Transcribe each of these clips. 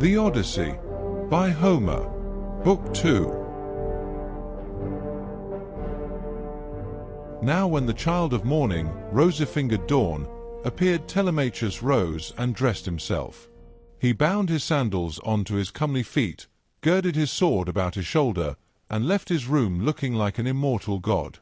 The Odyssey, by Homer, Book 2. Now when the child of morning, rosy-fingered dawn, appeared, Telemachus rose and dressed himself. He bound his sandals onto his comely feet, girded his sword about his shoulder, and left his room looking like an immortal god.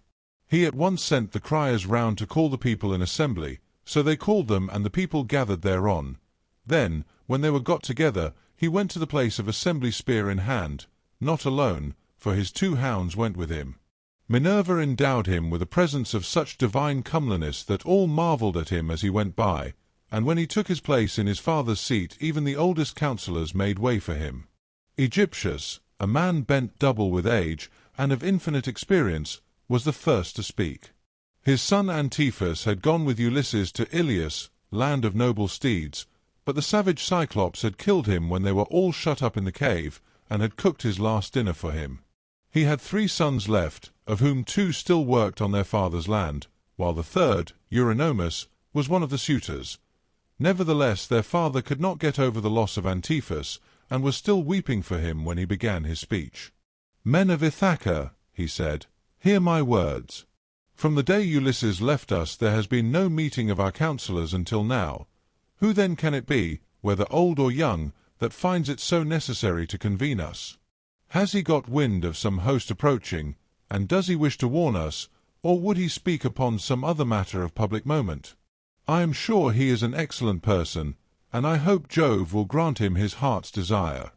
He at once sent the criers round to call the people in assembly, so they called them, and the people gathered thereon. Then, when they were got together, he went to the place of assembly, spear in hand, not alone, for his 2 hounds went with him. Minerva endowed him with a presence of such divine comeliness that all marvelled at him as he went by, and when he took his place in his father's seat, even the oldest counsellors made way for him. Eurycleia, a man bent double with age, and of infinite experience, was the first to speak. His son Antiphus had gone with Ulysses to Ilios, land of noble steeds, but the savage Cyclops had killed him when they were all shut up in the cave, and had cooked his last dinner for him. He had 3 sons left, of whom 2 still worked on their father's land, while the third, Eurynomus, was one of the suitors. Nevertheless their father could not get over the loss of Antiphus, and was still weeping for him when he began his speech. "Men of Ithaca," he said, "hear my words. From the day Ulysses left us there has been no meeting of our counsellors until now. Who then can it be, whether old or young, that finds it so necessary to convene us? Has he got wind of some host approaching, and does he wish to warn us, or would he speak upon some other matter of public moment? I am sure he is an excellent person, and I hope Jove will grant him his heart's desire."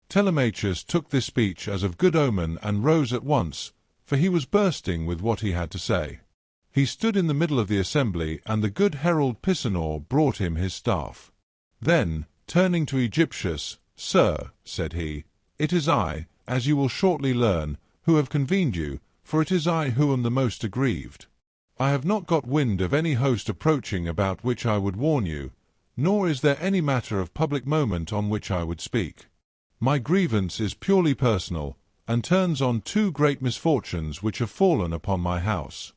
Telemachus took this speech as of good omen and rose at once, for he was bursting with what he had to say. He stood in the middle of the assembly, and the good herald Pisanor brought him his staff. Then, turning to Eurycleia, "Sir," said he, "it is I, as you will shortly learn, who have convened you, for it is I who am the most aggrieved. I have not got wind of any host approaching about which I would warn you, nor is there any matter of public moment on which I would speak. My grievance is purely personal, and turns on 2 great misfortunes which have fallen upon my house.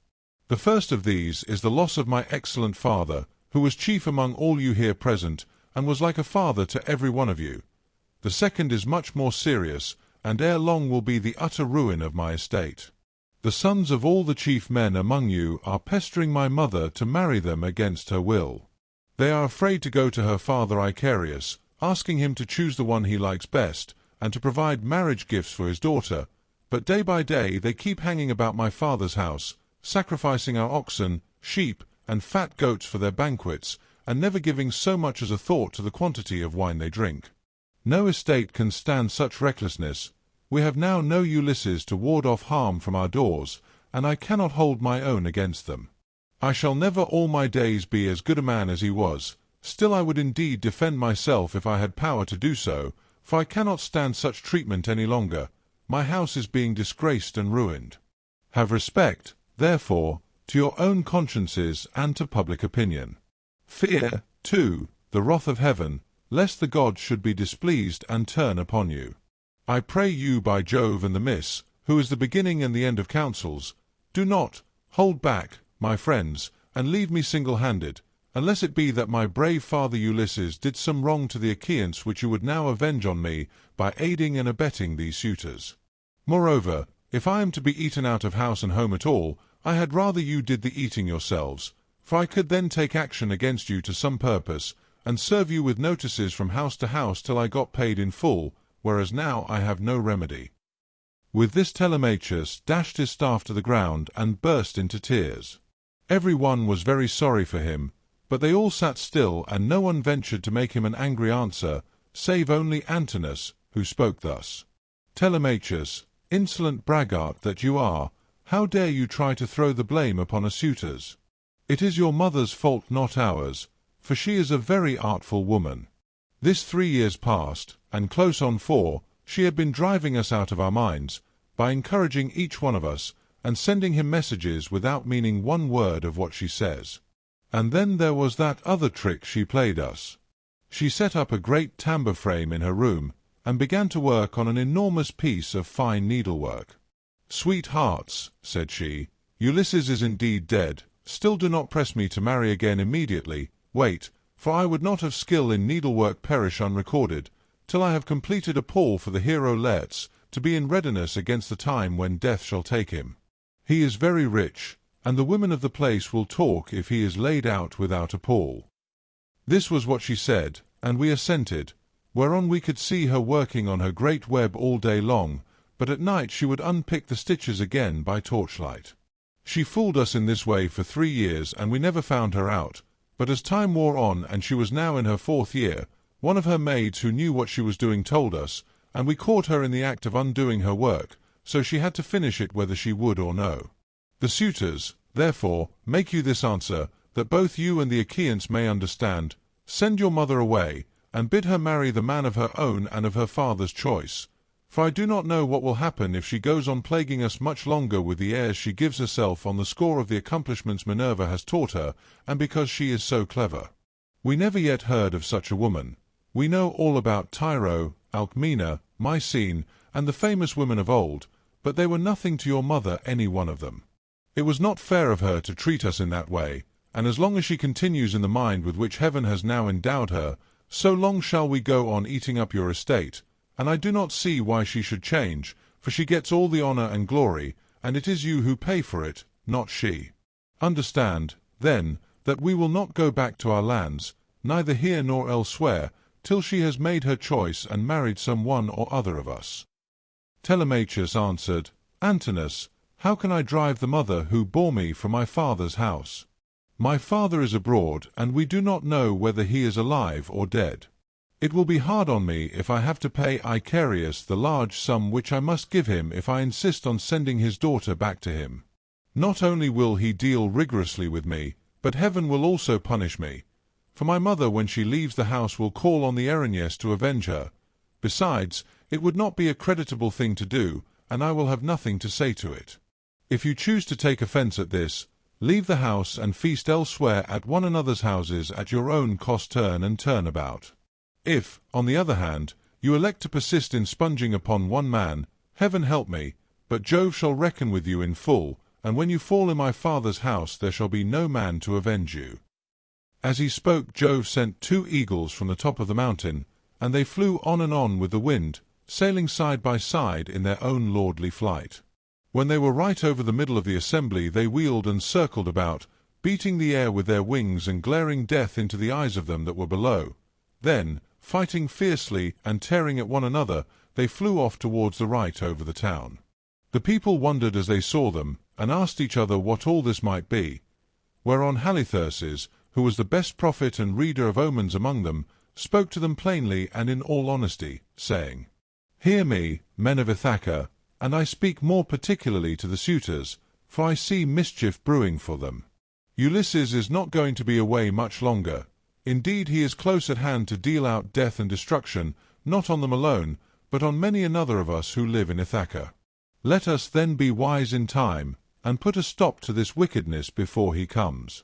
The first of these is the loss of my excellent father, who was chief among all you here present, and was like a father to every one of you. The second is much more serious, and ere long will be the utter ruin of my estate. The sons of all the chief men among you are pestering my mother to marry them against her will. They are afraid to go to her father Icarius, asking him to choose the one he likes best, and to provide marriage gifts for his daughter, but day by day they keep hanging about my father's house, sacrificing our oxen, sheep, and fat goats for their banquets, and never giving so much as a thought to the quantity of wine they drink. No estate can stand such recklessness. We have now no Ulysses to ward off harm from our doors, and I cannot hold my own against them. I shall never all my days be as good a man as he was, still I would indeed defend myself if I had power to do so, for I cannot stand such treatment any longer. My house is being disgraced and ruined. Have respect, therefore, to your own consciences and to public opinion. Fear, too, the wrath of heaven, lest the gods should be displeased and turn upon you. I pray you by Jove and the Miss, who is the beginning and the end of counsels, do not hold back, my friends, and leave me single-handed, unless it be that my brave father Ulysses did some wrong to the Achaeans which you would now avenge on me by aiding and abetting these suitors. Moreover, if I am to be eaten out of house and home at all, I had rather you did the eating yourselves, for I could then take action against you to some purpose, and serve you with notices from house to house till I got paid in full, whereas now I have no remedy." With this Telemachus dashed his staff to the ground and burst into tears. Every one was very sorry for him, but they all sat still, and no one ventured to make him an angry answer, save only Antinous, who spoke thus: "Telemachus, insolent braggart that you are, how dare you try to throw the blame upon us suitors? It is your mother's fault, not ours, for she is a very artful woman. This 3 years past, and close on 4, she had been driving us out of our minds, by encouraging each one of us, and sending him messages without meaning one word of what she says. And then there was that other trick she played us. She set up a great tambour frame in her room, and began to work on an enormous piece of fine needlework. 'Sweethearts,' said she, 'Ulysses is indeed dead. Still do not press me to marry again immediately. Wait, for I would not have skill in needlework perish unrecorded, till I have completed a pall for the hero Laertes, to be in readiness against the time when death shall take him. He is very rich, and the women of the place will talk if he is laid out without a pall." This was what she said, and we assented, whereon we could see her working on her great web all day long, but at night she would unpick the stitches again by torchlight. She fooled us in this way for 3 years, and we never found her out, but as time wore on and she was now in her 4th year, one of her maids who knew what she was doing told us, and we caught her in the act of undoing her work, so she had to finish it whether she would or no. The suitors, therefore, make you this answer, that both you and the Achaeans may understand: send your mother away, and bid her marry the man of her own and of her father's choice. For I do not know what will happen if she goes on plaguing us much longer with the airs she gives herself on the score of the accomplishments Minerva has taught her, and because she is so clever. We never yet heard of such a woman. We know all about Tyro, Alcmena, Mycene, and the famous women of old, but they were nothing to your mother, any one of them. It was not fair of her to treat us in that way, and as long as she continues in the mind with which heaven has now endowed her, so long shall we go on eating up your estate, and I do not see why she should change, for she gets all the honor and glory, and it is you who pay for it, not she. Understand, then, that we will not go back to our lands, neither here nor elsewhere, till she has made her choice and married some one or other of us." Telemachus answered, "Antinous, how can I drive the mother who bore me from my father's house? My father is abroad, and we do not know whether he is alive or dead. It will be hard on me if I have to pay Icarius the large sum which I must give him if I insist on sending his daughter back to him. Not only will he deal rigorously with me, but heaven will also punish me. For my mother, when she leaves the house, will call on the Erinyes to avenge her. Besides, it would not be a creditable thing to do, and I will have nothing to say to it. If you choose to take offense at this, leave the house and feast elsewhere at one another's houses at your own cost, turn and turn about. If, on the other hand, you elect to persist in sponging upon one man, heaven help me, but Jove shall reckon with you in full, and when you fall in my father's house there shall be no man to avenge you." As he spoke, Jove sent 2 eagles from the top of the mountain, and they flew on and on with the wind, sailing side by side in their own lordly flight. When they were right over the middle of the assembly, they wheeled and circled about, beating the air with their wings and glaring death into the eyes of them that were below. Then, fighting fiercely and tearing at one another, they flew off towards the right over the town. The people wondered as they saw them, and asked each other what all this might be, whereon Halitherses, who was the best prophet and reader of omens among them, spoke to them plainly and in all honesty, saying, "Hear me, men of Ithaca, and I speak more particularly to the suitors, for I see mischief brewing for them. Ulysses is not going to be away much longer. Indeed, he is close at hand to deal out death and destruction, not on them alone, but on many another of us who live in Ithaca. Let us then be wise in time, and put a stop to this wickedness before he comes.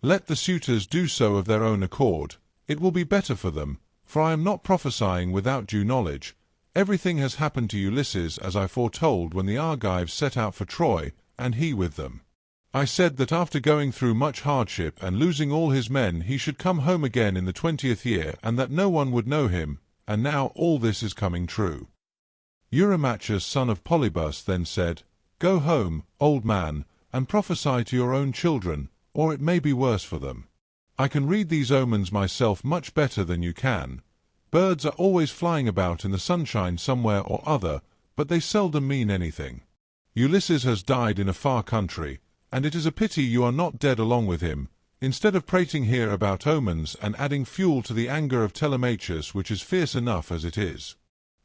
Let the suitors do so of their own accord. It will be better for them, for I am not prophesying without due knowledge. Everything has happened to Ulysses as I foretold when the Argives set out for Troy, and he with them. I said that after going through much hardship and losing all his men he should come home again in the 20th year, and that no one would know him, and now all this is coming true." Eurymachus, son of Polybus, then said, "Go home, old man, and prophesy to your own children, or it may be worse for them. I can read these omens myself much better than you can. Birds are always flying about in the sunshine somewhere or other, but they seldom mean anything. Ulysses has died in a far country, and it is a pity you are not dead along with him, instead of prating here about omens and adding fuel to the anger of Telemachus, which is fierce enough as it is.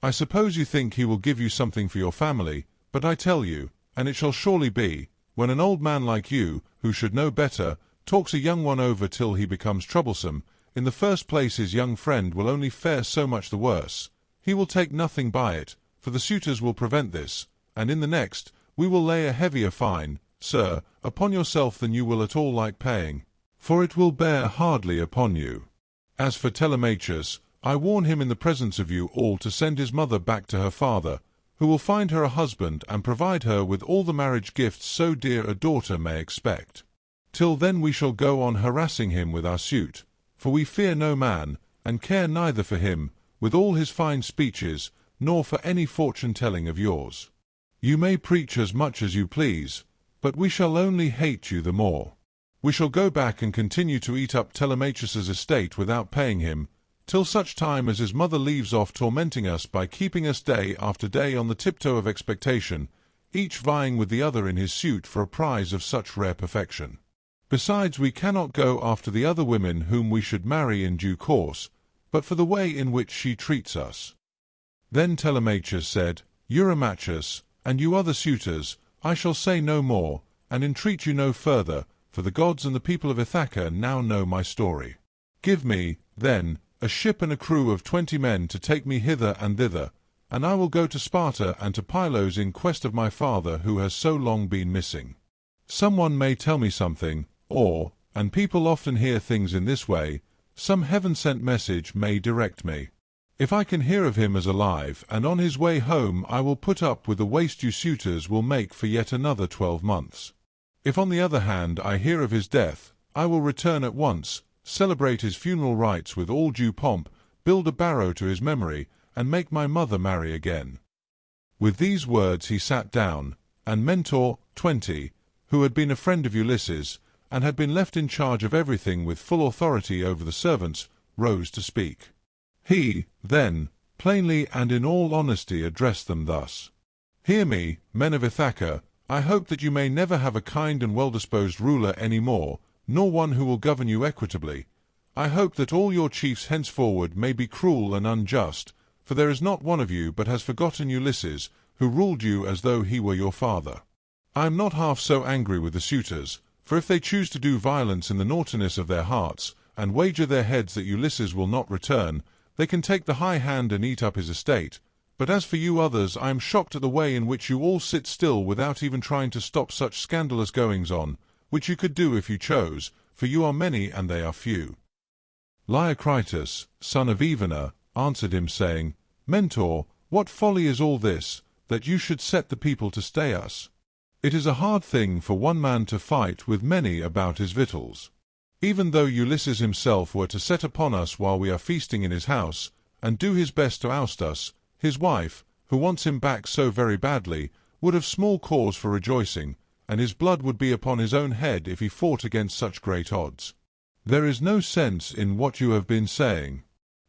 I suppose you think he will give you something for your family, but I tell you, and it shall surely be, when an old man like you, who should know better, talks a young one over till he becomes troublesome, in the first place his young friend will only fare so much the worse. He will take nothing by it, for the suitors will prevent this, and in the next, we will lay a heavier fine, sir, upon yourself than you will at all like paying, for it will bear hardly upon you. As for Telemachus, I warn him in the presence of you all to send his mother back to her father, who will find her a husband and provide her with all the marriage gifts so dear a daughter may expect. Till then we shall go on harassing him with our suit, for we fear no man, and care neither for him, with all his fine speeches, nor for any fortune-telling of yours. You may preach as much as you please, but we shall only hate you the more. We shall go back and continue to eat up Telemachus's estate without paying him, till such time as his mother leaves off tormenting us by keeping us day after day on the tiptoe of expectation, each vying with the other in his suit for a prize of such rare perfection. Besides, we cannot go after the other women whom we should marry in due course, but for the way in which she treats us." Then Telemachus said, "Eurymachus, and you other suitors, I shall say no more, and entreat you no further, for the gods and the people of Ithaca now know my story. Give me, then, a ship and a crew of 20 men to take me hither and thither, and I will go to Sparta and to Pylos in quest of my father who has so long been missing. Someone may tell me something, or, and people often hear things in this way, some heaven-sent message may direct me. If I can hear of him as alive, and on his way home, I will put up with the waste you suitors will make for yet another 12 months. If on the other hand I hear of his death, I will return at once, celebrate his funeral rites with all due pomp, build a barrow to his memory, and make my mother marry again." With these words he sat down, and Mentor, 20, who had been a friend of Ulysses, and had been left in charge of everything with full authority over the servants, rose to speak. He, then, plainly and in all honesty addressed them thus: "Hear me, men of Ithaca, I hope that you may never have a kind and well-disposed ruler any more, nor one who will govern you equitably. I hope that all your chiefs henceforward may be cruel and unjust, for there is not one of you but has forgotten Ulysses, who ruled you as though he were your father. I am not half so angry with the suitors, for if they choose to do violence in the naughtiness of their hearts, and wager their heads that Ulysses will not return, they can take the high hand and eat up his estate. But as for you others, I am shocked at the way in which you all sit still without even trying to stop such scandalous goings-on, which you could do if you chose, for you are many and they are few." Leocritus, son of Athena, answered him, saying, "Mentor, what folly is all this, that you should set the people to stay us? It is a hard thing for one man to fight with many about his victuals. Even though Ulysses himself were to set upon us while we are feasting in his house, and do his best to oust us, his wife, who wants him back so very badly, would have small cause for rejoicing, and his blood would be upon his own head if he fought against such great odds. There is no sense in what you have been saying.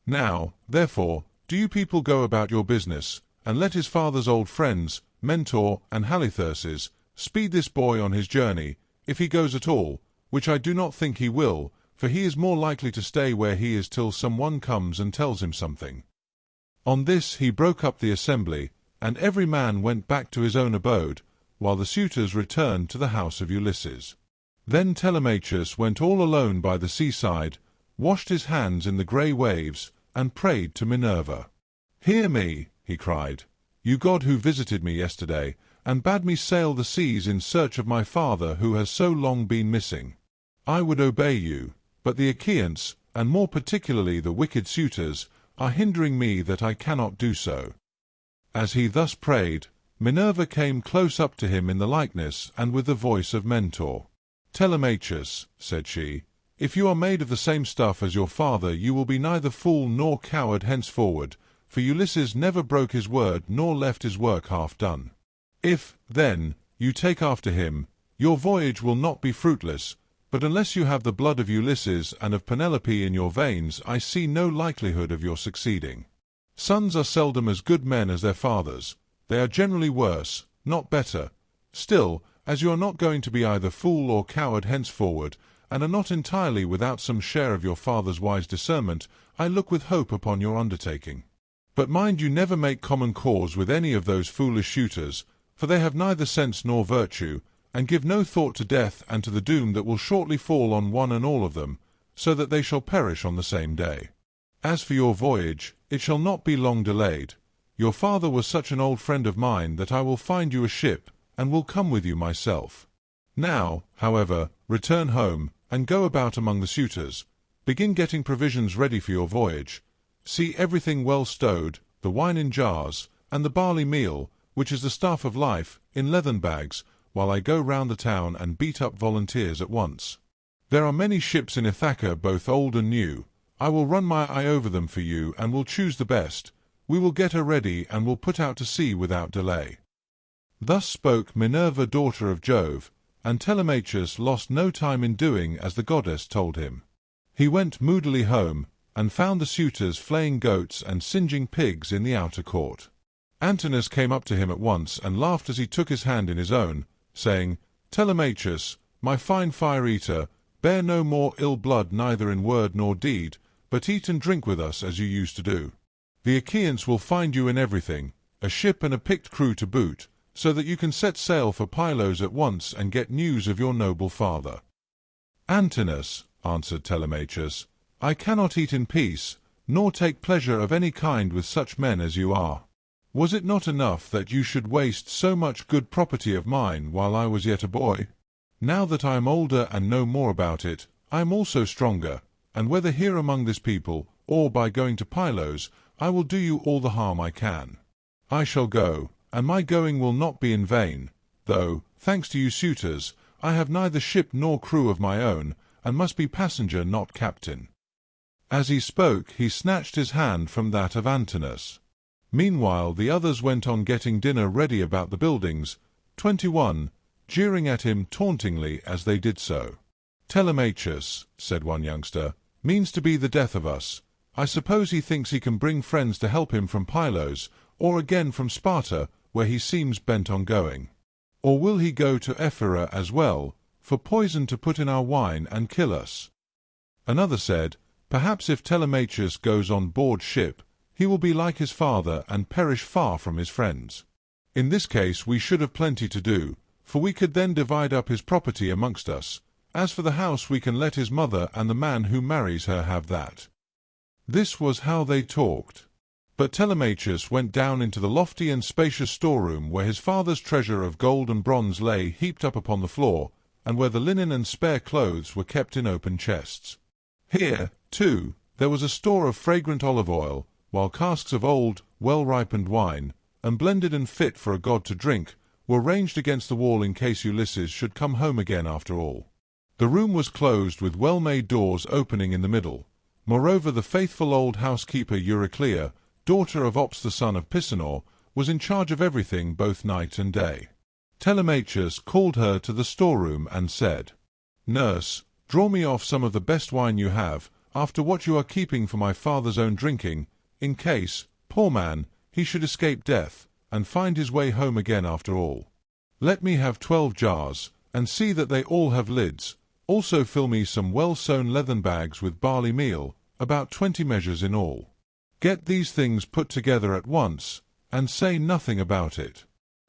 Now, therefore, do you people go about your business, and let his father's old friends, Mentor and Halitherses, speed this boy on his journey, if he goes at all, which I do not think he will, for he is more likely to stay where he is till some one comes and tells him something." On this he broke up the assembly, and every man went back to his own abode, while the suitors returned to the house of Ulysses. Then Telemachus went all alone by the seaside, washed his hands in the grey waves, and prayed to Minerva. "Hear me," he cried, "you god who visited me yesterday, and bade me sail the seas in search of my father who has so long been missing. I would obey you, but the Achaeans, and more particularly the wicked suitors, are hindering me that I cannot do so." As he thus prayed, Minerva came close up to him in the likeness and with the voice of Mentor. "Telemachus," said she, "if you are made of the same stuff as your father, you will be neither fool nor coward henceforward, for Ulysses never broke his word nor left his work half done. If, then, you take after him, your voyage will not be fruitless, but unless you have the blood of Ulysses and of Penelope in your veins, I see no likelihood of your succeeding. Sons are seldom as good men as their fathers. They are generally worse, not better. Still, as you are not going to be either fool or coward henceforward, and are not entirely without some share of your father's wise discernment, I look with hope upon your undertaking. But mind you never make common cause with any of those foolish suitors, for they have neither sense nor virtue, and give no thought to death and to the doom that will shortly fall on one and all of them, so that they shall perish on the same day. As for your voyage, it shall not be long delayed. Your father was such an old friend of mine that I will find you a ship, and will come with you myself. Now, however, return home, and go about among the suitors. Begin getting provisions ready for your voyage. See everything well stowed, the wine in jars, and the barley meal, which is the staff of life, in leathern bags, while I go round the town and beat up volunteers at once. There are many ships in Ithaca, both old and new. I will run my eye over them for you and will choose the best. We will get her ready and will put out to sea without delay." Thus spoke Minerva, daughter of Jove, and Telemachus lost no time in doing as the goddess told him. He went moodily home, and found the suitors flaying goats and singeing pigs in the outer court. Antinous came up to him at once and laughed as he took his hand in his own, saying, "Telemachus, my fine fire-eater, bear no more ill blood neither in word nor deed, but eat and drink with us as you used to do. The Achaeans will find you in everything, a ship and a picked crew to boot, so that you can set sail for Pylos at once and get news of your noble father." "Antinous," answered Telemachus, "I cannot eat in peace, nor take pleasure of any kind with such men as you are. Was it not enough that you should waste so much good property of mine while I was yet a boy? Now that I am older and know more about it, I am also stronger, and whether here among this people, or by going to Pylos, I will do you all the harm I can. I shall go, and my going will not be in vain, though, thanks to you suitors, I have neither ship nor crew of my own, and must be passenger not captain." As he spoke, he snatched his hand from that of Antinous. Meanwhile the others went on getting dinner ready about the buildings, 21, jeering at him tauntingly as they did so. "Telemachus," said one youngster, "means to be the death of us. I suppose he thinks he can bring friends to help him from Pylos, or again from Sparta, where he seems bent on going. Or will he go to Ephyra as well, for poison to put in our wine and kill us?" Another said, "Perhaps if Telemachus goes on board ship, he will be like his father and perish far from his friends. In this case we should have plenty to do, for we could then divide up his property amongst us. As for the house, we can let his mother and the man who marries her have that." This was how they talked. But Telemachus went down into the lofty and spacious storeroom where his father's treasure of gold and bronze lay heaped up upon the floor, and where the linen and spare clothes were kept in open chests. Here, too, there was a store of fragrant olive oil, while casks of old, well-ripened wine, and blended and fit for a god to drink, were ranged against the wall in case Ulysses should come home again after all. The room was closed with well-made doors opening in the middle. Moreover, the faithful old housekeeper Eurycleia, daughter of Ops the son of Pisenor, was in charge of everything both night and day. Telemachus called her to the storeroom and said, "Nurse, draw me off some of the best wine you have, after what you are keeping for my father's own drinking, in case, poor man, he should escape death, and find his way home again after all. Let me have 12 jars, and see that they all have lids. Also fill me some well-sewn leathern bags with barley meal, about 20 measures in all. Get these things put together at once, and say nothing about it.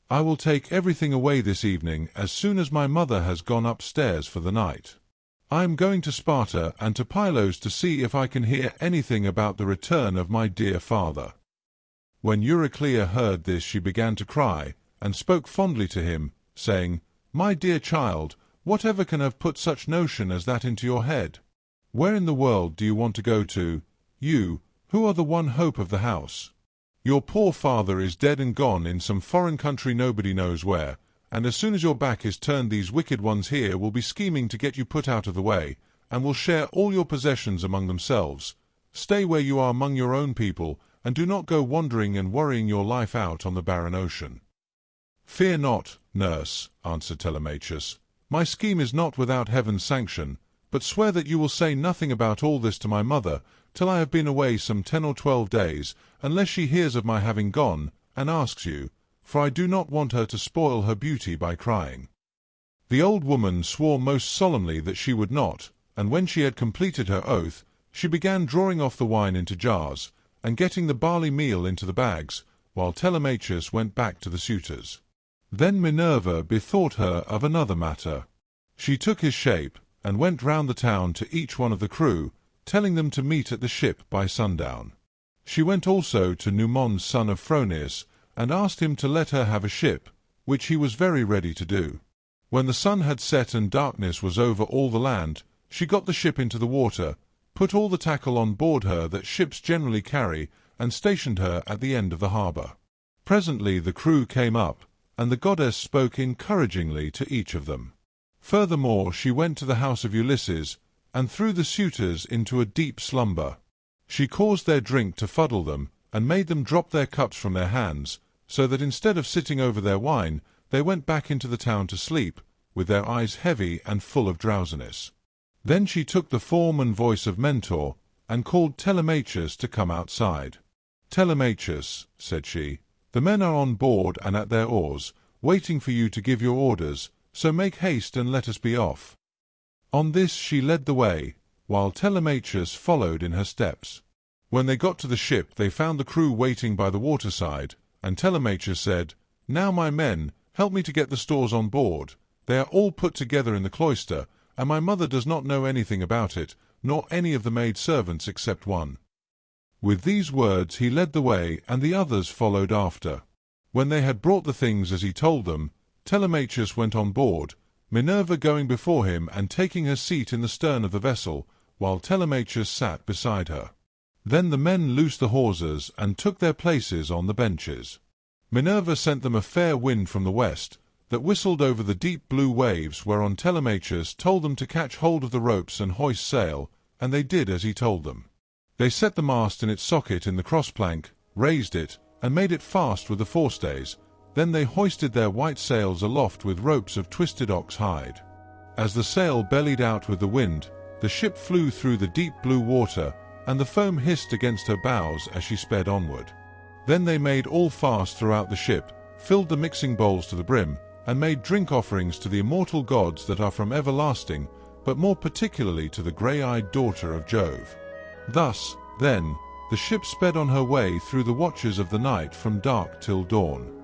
I will take everything away this evening as soon as my mother has gone upstairs for the night. I am going to Sparta and to Pylos to see if I can hear anything about the return of my dear father." When Eurycleia heard this, she began to cry, and spoke fondly to him, saying, "My dear child, whatever can have put such notion as that into your head? Where in the world do you want to go to, you, who are the one hope of the house? Your poor father is dead and gone in some foreign country nobody knows where, and as soon as your back is turned these wicked ones here will be scheming to get you put out of the way, and will share all your possessions among themselves. Stay where you are among your own people, and do not go wandering and worrying your life out on the barren ocean." "Fear not, nurse," answered Telemachus. "My scheme is not without heaven's sanction, but swear that you will say nothing about all this to my mother, till I have been away some 10 or 12 days, unless she hears of my having gone, and asks you, for I do not want her to spoil her beauty by crying." The old woman swore most solemnly that she would not, and when she had completed her oath, she began drawing off the wine into jars, and getting the barley meal into the bags, while Telemachus went back to the suitors. Then Minerva bethought her of another matter. She took his shape, and went round the town to each one of the crew, telling them to meet at the ship by sundown. She went also to Numon's son of Phronius, and asked him to let her have a ship, which he was very ready to do. When the sun had set and darkness was over all the land, she got the ship into the water, put all the tackle on board her that ships generally carry, and stationed her at the end of the harbour. Presently the crew came up, and the goddess spoke encouragingly to each of them. Furthermore, she went to the house of Ulysses, and threw the suitors into a deep slumber. She caused their drink to fuddle them, and made them drop their cups from their hands, so that instead of sitting over their wine, they went back into the town to sleep, with their eyes heavy and full of drowsiness. Then she took the form and voice of Mentor, and called Telemachus to come outside. "Telemachus," said she, "the men are on board and at their oars, waiting for you to give your orders, so make haste and let us be off." On this she led the way, while Telemachus followed in her steps. When they got to the ship, they found the crew waiting by the waterside, and Telemachus said, "Now, my men, help me to get the stores on board. They are all put together in the cloister, and my mother does not know anything about it, nor any of the maid-servants except one." With these words he led the way, and the others followed after. When they had brought the things as he told them, Telemachus went on board, Minerva going before him and taking her seat in the stern of the vessel, while Telemachus sat beside her. Then the men loosed the hawsers and took their places on the benches. Minerva sent them a fair wind from the west, that whistled over the deep blue waves, whereon Telemachus told them to catch hold of the ropes and hoist sail, and they did as he told them. They set the mast in its socket in the cross-plank, raised it, and made it fast with the forestays. Then they hoisted their white sails aloft with ropes of twisted ox hide. As the sail bellied out with the wind, the ship flew through the deep blue water, and the foam hissed against her bows as she sped onward. Then they made all fast throughout the ship, filled the mixing bowls to the brim, and made drink offerings to the immortal gods that are from everlasting, but more particularly to the grey-eyed daughter of Jove. Thus, then, the ship sped on her way through the watches of the night from dark till dawn.